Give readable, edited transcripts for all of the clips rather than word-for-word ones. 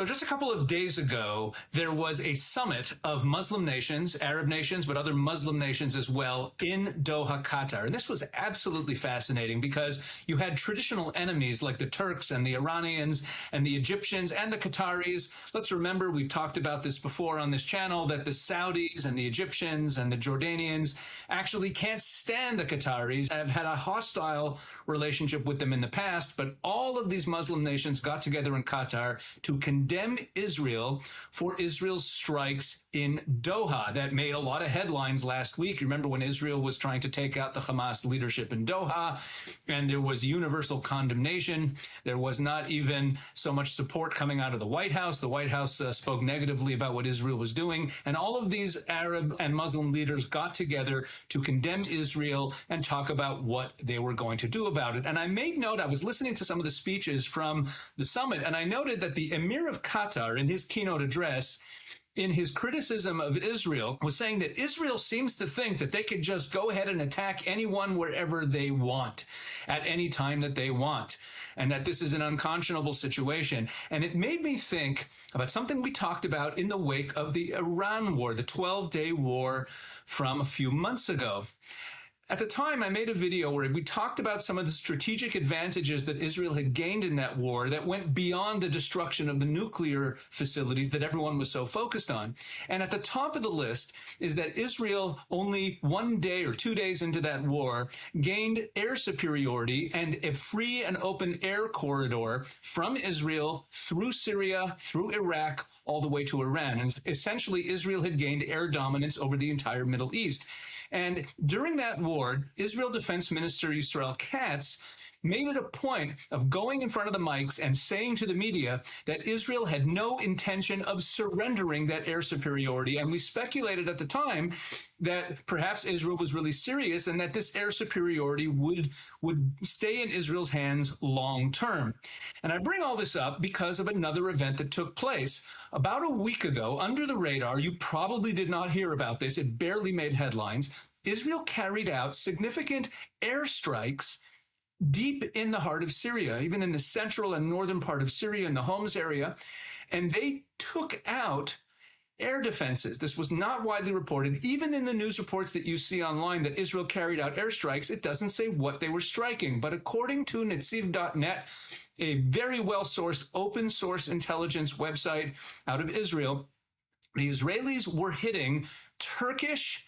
So just a couple of days ago, there was a summit of Muslim nations, Arab nations, but other Muslim nations as well, in Doha, Qatar. And this was absolutely fascinating because you had traditional enemies like the Turks and the Iranians and the Egyptians and the Qataris. Let's remember, we've talked about this before on this channel, that the Saudis and the Egyptians and the Jordanians actually can't stand the Qataris, have had a hostile relationship with them in the past, but all of these Muslim nations got together in Qatar to condemn Israel for Israel's strikes in Doha. That made a lot of headlines last week. You remember when Israel was trying to take out the Hamas leadership in Doha, and there was universal condemnation. There was not even so much support coming out of the White House. The White House spoke negatively about what Israel was doing, and all of these Arab and Muslim leaders got together to condemn Israel and talk about what they were going to do about it. And I made note, I was listening to some of the speeches from the summit, and I noted that the Emir of Qatar, in his keynote address, in his criticism of Israel, was saying that Israel seems to think that they could just go ahead and attack anyone wherever they want, at any time that they want, and that this is an unconscionable situation. And it made me think about something we talked about in the wake of the Iran war, the 12-day war from a few months ago. At the time, I made a video where we talked about some of the strategic advantages that Israel had gained in that war that went beyond the destruction of the nuclear facilities that everyone was so focused on. And at the top of the list is that Israel, only 1 day or 2 days into that war, gained air superiority and a free and open air corridor from Israel through Syria, through Iraq, all the way to Iran. And essentially, Israel had gained air dominance over the entire Middle East. And during that war, Israel Defense Minister Israel Katz made it a point of going in front of the mics and saying to the media that Israel had no intention of surrendering that air superiority. And we speculated at the time that perhaps Israel was really serious and that this air superiority would stay in Israel's hands long term. And I bring all this up because of another event that took place. About a week ago, under the radar, you probably did not hear about this, it barely made headlines, Israel carried out significant airstrikes deep in the heart of Syria, even in the central and northern part of Syria, in the Homs area, and they took out air defenses. This was not widely reported. Even in the news reports that you see online that Israel carried out airstrikes, it doesn't say what they were striking. But according to Netziv.net, a very well-sourced open source intelligence website out of Israel, the Israelis were hitting Turkish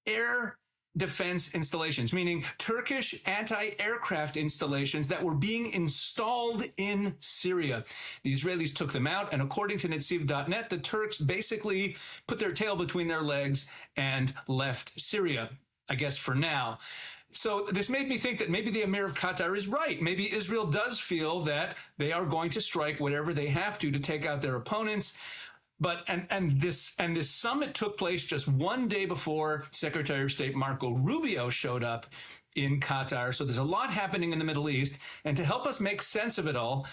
air defense installations, meaning Turkish anti-aircraft installations that were being installed in Syria. The Israelis took them out, and according to Netziv.net, the Turks basically put their tail between their legs and left Syria, I guess for now. So this made me think that maybe the Emir of Qatar is right. Maybe Israel does feel that they are going to strike whatever they have to take out their opponents. But and this summit took place just 1 day before Secretary of State Marco Rubio showed up in Qatar. So there's a lot happening in the Middle East. And to help us make sense of it all,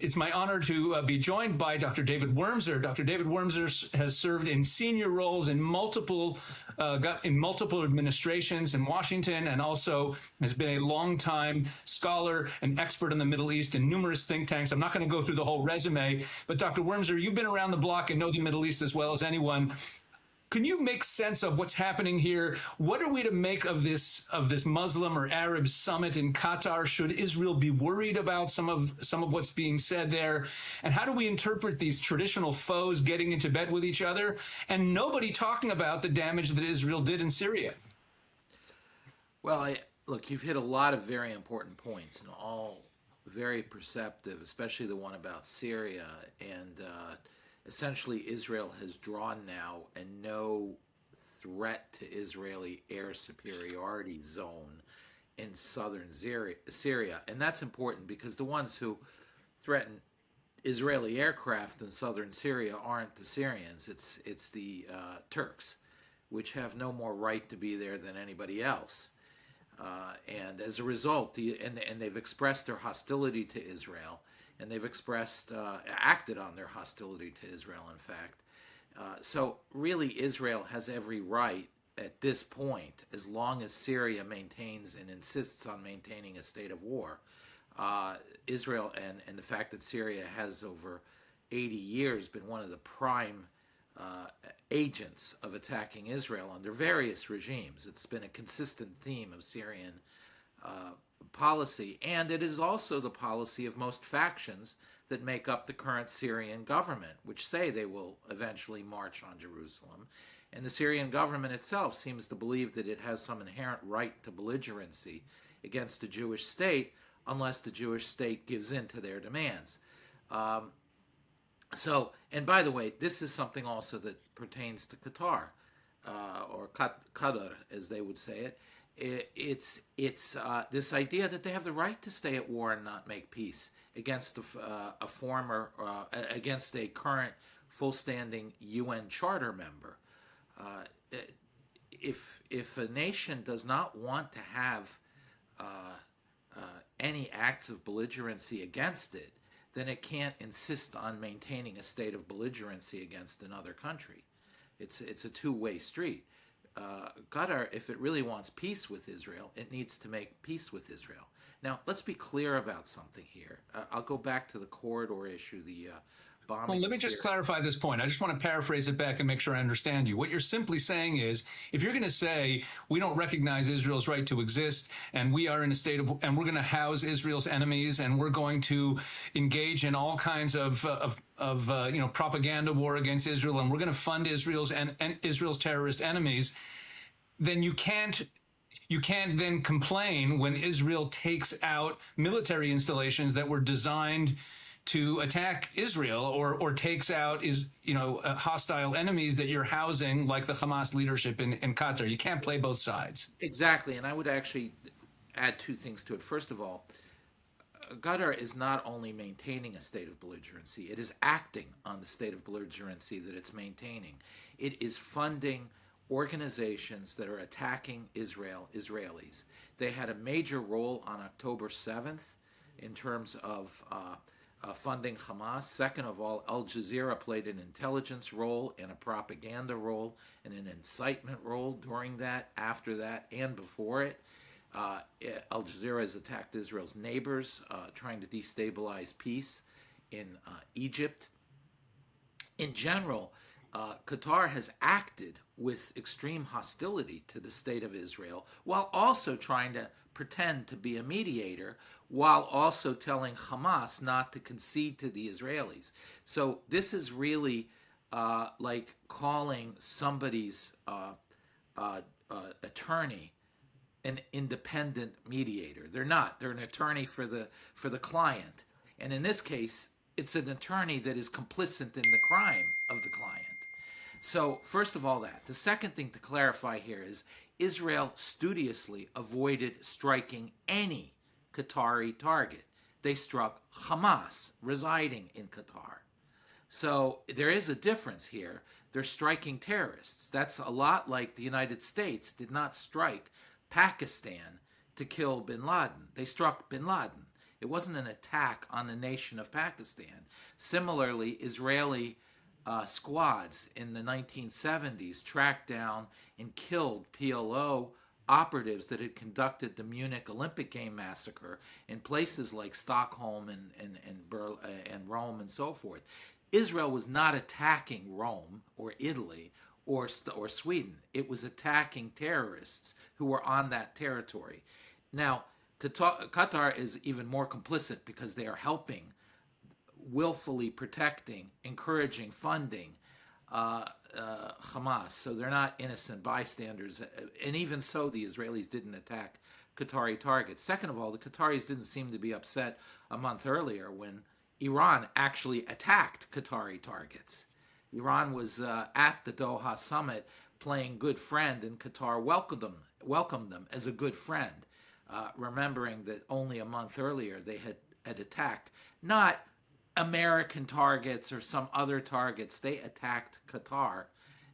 it's my honor to be joined by Dr. David Wurmser. Dr. David Wurmser has served in senior roles in multiple administrations in Washington, and also has been a longtime scholar and expert in the Middle East in numerous think tanks. I'm not going to go through the whole resume, but Dr. Wurmser, you've been around the block and know the Middle East as well as anyone. Can you make sense of what's happening here? What are we to make of this Muslim or Arab summit in Qatar? Should Israel be worried about some of what's being said there? And how do we interpret these traditional foes getting into bed with each other and nobody talking about the damage that Israel did in Syria? Well, look, you've hit a lot of very important points and all very perceptive, especially the one about Syria. And essentially, Israel has drawn now a no threat to Israeli air superiority zone in southern Syria. And that's important because the ones who threaten Israeli aircraft in southern Syria aren't the Syrians, it's the Turks, which have no more right to be there than anybody else. And as a result, and they've expressed their hostility to Israel, and they've acted on their hostility to Israel, in fact. So really, Israel has every right at this point, as long as Syria maintains and insists on maintaining a state of war. Israel and the fact that Syria has over 80 years been one of the prime agents of attacking Israel under various regimes. It's been a consistent theme of Syrian policy, and it is also the policy of most factions that make up the current Syrian government, which say they will eventually march on Jerusalem. And the Syrian government itself seems to believe that it has some inherent right to belligerency against the Jewish state unless the Jewish state gives in to their demands. And by the way, this is something also that pertains to Qatar, or Qatar, as they would say it. It's this idea that they have the right to stay at war and not make peace against against a current full-standing UN Charter member. If a nation does not want to have any acts of belligerency against it, then it can't insist on maintaining a state of belligerency against another country. It's a two-way street. Qatar, if it really wants peace with Israel, it needs to make peace with Israel. Now, let's be clear about something here. I'll go back to the corridor issue, the bombing. Well, let me just clarify this point. I just want to paraphrase it back and make sure I understand you. What you're simply saying is, if you're going to say we don't recognize Israel's right to exist, and we are in a state of, and we're going to house Israel's enemies, and we're going to engage in all kinds of propaganda war against Israel, and we're going to fund Israel's terrorist enemies, then you can't then complain when Israel takes out military installations that were designed to attack Israel, or takes out hostile enemies that you're housing, like the Hamas leadership in Qatar. You can't play both sides. Exactly, and I would actually add two things to it. First of all, Qatar is not only maintaining a state of belligerency, it is acting on the state of belligerency that it's maintaining. It is funding organizations that are attacking Israelis. They had a major role on October 7th in terms of funding Hamas. Second of all, Al Jazeera played an intelligence role and a propaganda role and an incitement role during that, after that, and before it. Al Jazeera has attacked Israel's neighbors, trying to destabilize peace in Egypt. In general, Qatar has acted with extreme hostility to the state of Israel, while also trying to pretend to be a mediator, while also telling Hamas not to concede to the Israelis. So this is really like calling somebody's attorney an independent mediator. They're not. They're an attorney for the client. And in this case, it's an attorney that is complicit in the crime of the client. So first of all that. The second thing to clarify here is Israel studiously avoided striking any Qatari target. They struck Hamas residing in Qatar. So there is a difference here. They're striking terrorists. That's a lot like the United States did not strike Pakistan to kill bin Laden. They struck bin Laden. It wasn't an attack on the nation of Pakistan. Similarly, Israeli squads in the 1970s tracked down and killed PLO operatives that had conducted the Munich Olympic game massacre in places like Stockholm and Rome and so forth. Israel was not attacking Rome or Italy or Sweden. It was attacking terrorists who were on that territory. Now, Qatar is even more complicit because they are helping, willfully protecting, encouraging, funding Hamas. So they're not innocent bystanders. And even so, the Israelis didn't attack Qatari targets. Second of all, the Qataris didn't seem to be upset a month earlier when Iran actually attacked Qatari targets. Iran was at the Doha Summit playing good friend, and Qatar welcomed them as a good friend, remembering that only a month earlier they had attacked not American targets or some other targets. They attacked Qatar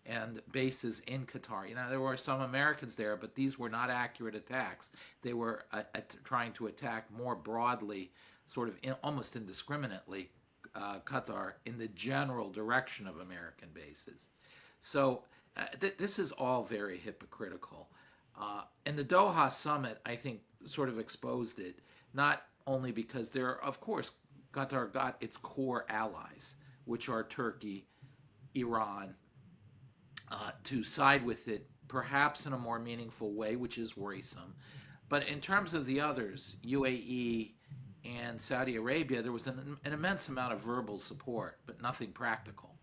and bases in Qatar. There were some Americans there, but these were not accurate attacks. They were trying to attack more broadly, sort of almost indiscriminately, Qatar in the general direction of American bases. So this is all very hypocritical. And the Doha Summit, I think, sort of exposed it, not only because of course, Qatar got its core allies, which are Turkey, Iran, to side with it, perhaps in a more meaningful way, which is worrisome. But in terms of the others, UAE and Saudi Arabia, there was an immense amount of verbal support, but nothing practical.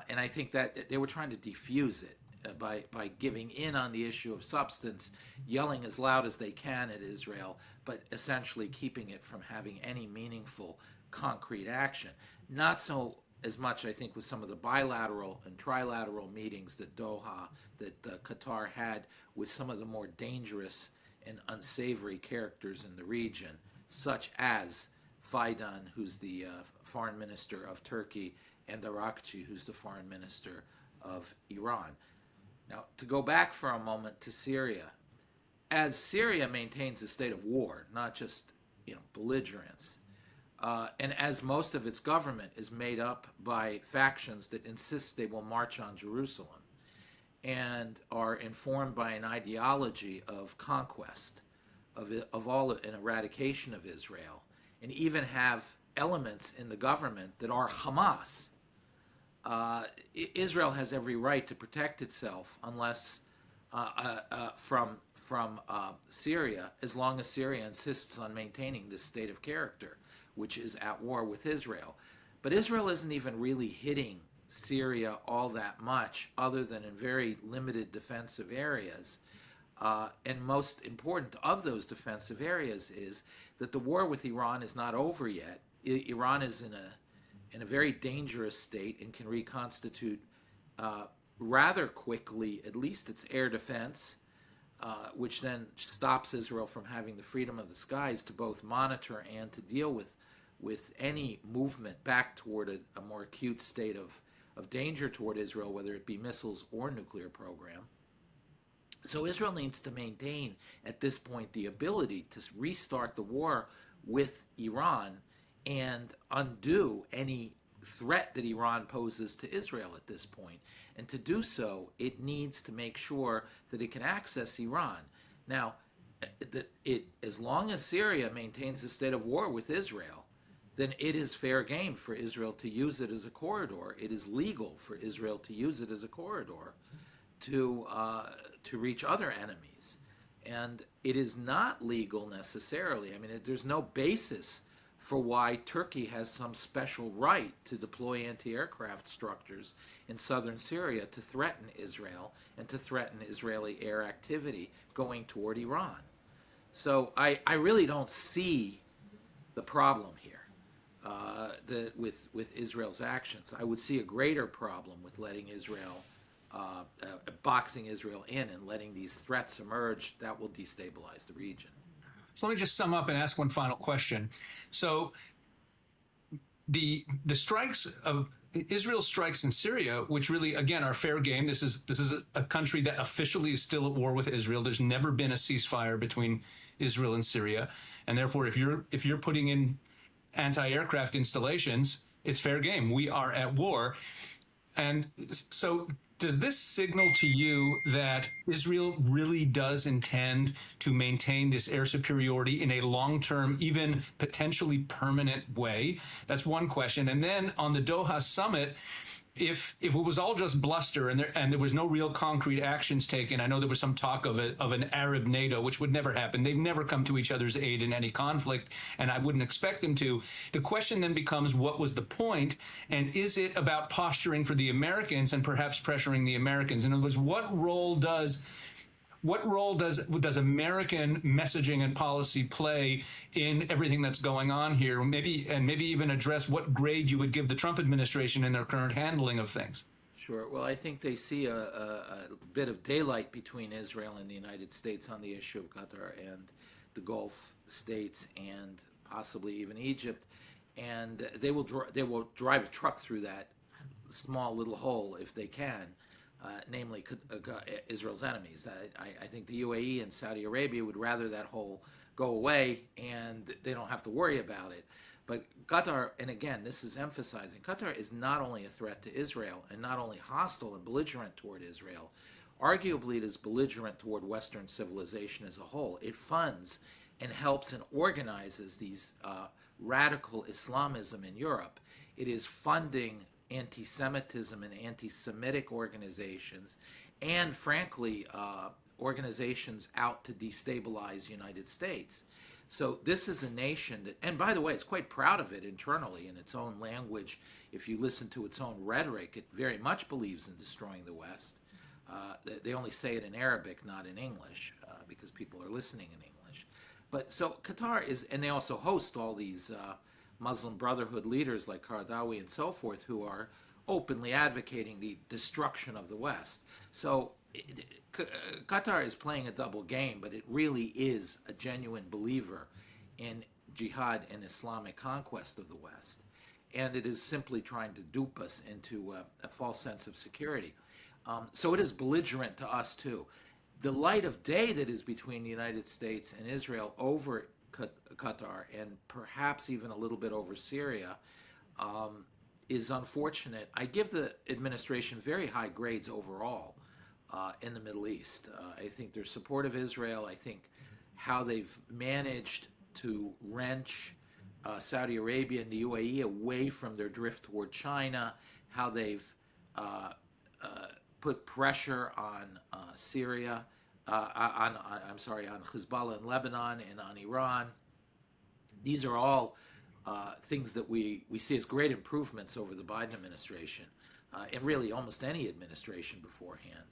And I think that they were trying to defuse it by giving in on the issue of substance, yelling as loud as they can at Israel, but essentially keeping it from having any meaningful, concrete action. Not so as much, I think, with some of the bilateral and trilateral meetings that Qatar had with some of the more dangerous and unsavory characters in the region, such as Fidan, who's the foreign minister of Turkey, and Arakci, who's the foreign minister of Iran. Now, to go back for a moment to Syria, as Syria maintains a state of war, not just belligerence, and as most of its government is made up by factions that insist they will march on Jerusalem and are informed by an ideology of conquest, of all an eradication of Israel, and even have elements in the government that are Hamas. Israel has every right to protect itself unless from Syria, as long as Syria insists on maintaining this state of character, which is at war with Israel. But Israel isn't even really hitting Syria all that much, other than in very limited defensive areas. And most important of those defensive areas is that the war with Iran is not over yet. Iran is in a very dangerous state and can reconstitute rather quickly, at least its air defense, which then stops Israel from having the freedom of the skies to both monitor and to deal with any movement back toward a more acute state of danger toward Israel, whether it be missiles or nuclear program. So Israel needs to maintain at this point the ability to restart the war with Iran and undo any threat that Iran poses to Israel at this point. And to do so, it needs to make sure that it can access Iran. Now, as long as Syria maintains a state of war with Israel, then it is fair game for Israel to use it as a corridor. It is legal for Israel to use it as a corridor to reach other enemies. And it is not legal necessarily. I mean, there's no basis for why Turkey has some special right to deploy anti-aircraft structures in southern Syria to threaten Israel and to threaten Israeli air activity going toward Iran. So I really don't see the problem here with Israel's actions. I would see a greater problem with letting Israel, boxing Israel in and letting these threats emerge. That will destabilize the region. So let me just sum up and ask one final question. So the strikes of Israel's strikes in Syria, which really, again, are fair game. This is a country that officially is still at war with Israel. There's never been a ceasefire between Israel and Syria, and therefore, if you're putting in anti-aircraft installations, it's fair game. We are at war, and so. Does this signal to you that Israel really does intend to maintain this air superiority in a long-term, even potentially permanent way? That's one question. And then on the Doha Summit, if it was all just bluster and there was no real concrete actions taken, I know there was some talk of an Arab NATO, which would never happen. They've never come to each other's aid in any conflict, and I wouldn't expect them to. The question then becomes, what was the point? And is it about posturing for the Americans and perhaps pressuring the Americans? In other words, what role does American messaging and policy play in everything that's going on here? Maybe even address what grade you would give the Trump administration in their current handling of things. Sure. Well, I think they see a bit of daylight between Israel and the United States on the issue of Qatar and the Gulf states and possibly even Egypt, and they will drive a truck through that small little hole if they can. Namely Israel's enemies. I think the UAE and Saudi Arabia would rather that hole go away and they don't have to worry about it. But Qatar, and again, this is emphasizing, Qatar is not only a threat to Israel and not only hostile and belligerent toward Israel, arguably it is belligerent toward Western civilization as a whole. It funds and helps and organizes these radical Islamism in Europe. It is funding anti-Semitism and anti-Semitic organizations, and frankly, organizations out to destabilize the United States. So this is a nation that, and by the way, it's quite proud of it internally in its own language. If you listen to its own rhetoric, it very much believes in destroying the West. They only say it in Arabic, not in English, because people are listening in English. But so Qatar is, and they also host all these Muslim Brotherhood leaders like Qaradawi and so forth, who are openly advocating the destruction of the West. So Qatar is playing a double game, but it really is a genuine believer in jihad and Islamic conquest of the West. And it is simply trying to dupe us into a false sense of security. So it is belligerent to us too. The light of day that is between the United States and Israel over Qatar, and perhaps even a little bit over Syria, is unfortunate. I give the administration very high grades overall in the Middle East. I think their support of Israel, I think how they've managed to wrench Saudi Arabia and the UAE away from their drift toward China, how they've put pressure on Syria, on Hezbollah in Lebanon and on Iran. These are all things that we see as great improvements over the Biden administration, and really almost any administration beforehand.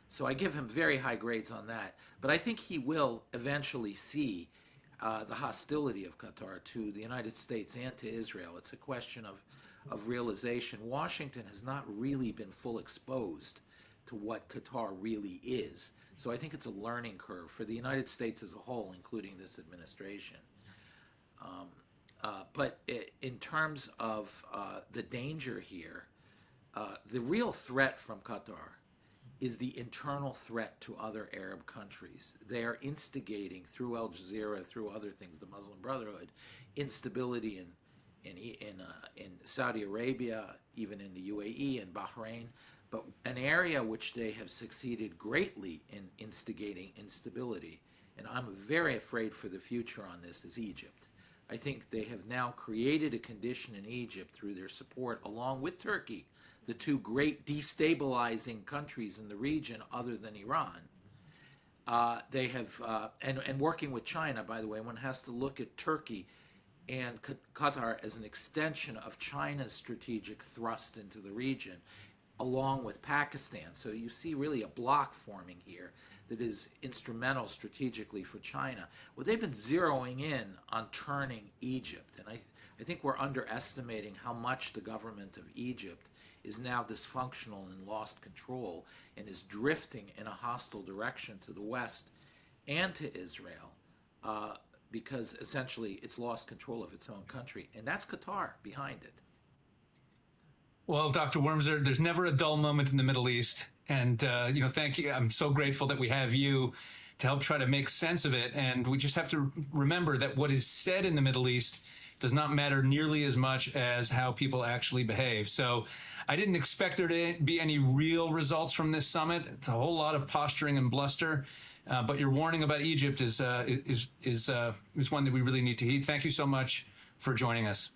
So I give him very high grades on that. But I think he will eventually see the hostility of Qatar to the United States and to Israel. It's a question of realization. Washington has not really been full exposed to what Qatar really is. So I think it's a learning curve for the United States as a whole, including this administration. But in terms of the danger here, the real threat from Qatar is the internal threat to other Arab countries. They are instigating through Al Jazeera, through other things, the Muslim Brotherhood, instability in Saudi Arabia, even in the UAE and Bahrain. But an area which they have succeeded greatly in instigating instability, and I'm very afraid for the future on this, is Egypt. I think they have now created a condition in Egypt through their support, along with Turkey, the two great destabilizing countries in the region other than Iran. They have, and working with China, by the way, one has to look at Turkey and Qatar as an extension of China's strategic thrust into the region, along with Pakistan. So you see really a block forming here that is instrumental strategically for China. Well, they've been zeroing in on turning Egypt, and I think we're underestimating how much the government of Egypt is now dysfunctional and lost control and is drifting in a hostile direction to the West and to Israel, because essentially it's lost control of its own country. And that's Qatar behind it. Well, Dr. Wormser, there's never a dull moment in the Middle East. And, thank you. I'm so grateful that we have you to help try to make sense of it. And we just have to remember that what is said in the Middle East does not matter nearly as much as how people actually behave. So I didn't expect there to be any real results from this summit. It's a whole lot of posturing and bluster. But your warning about Egypt is one that we really need to heed. Thank you so much for joining us.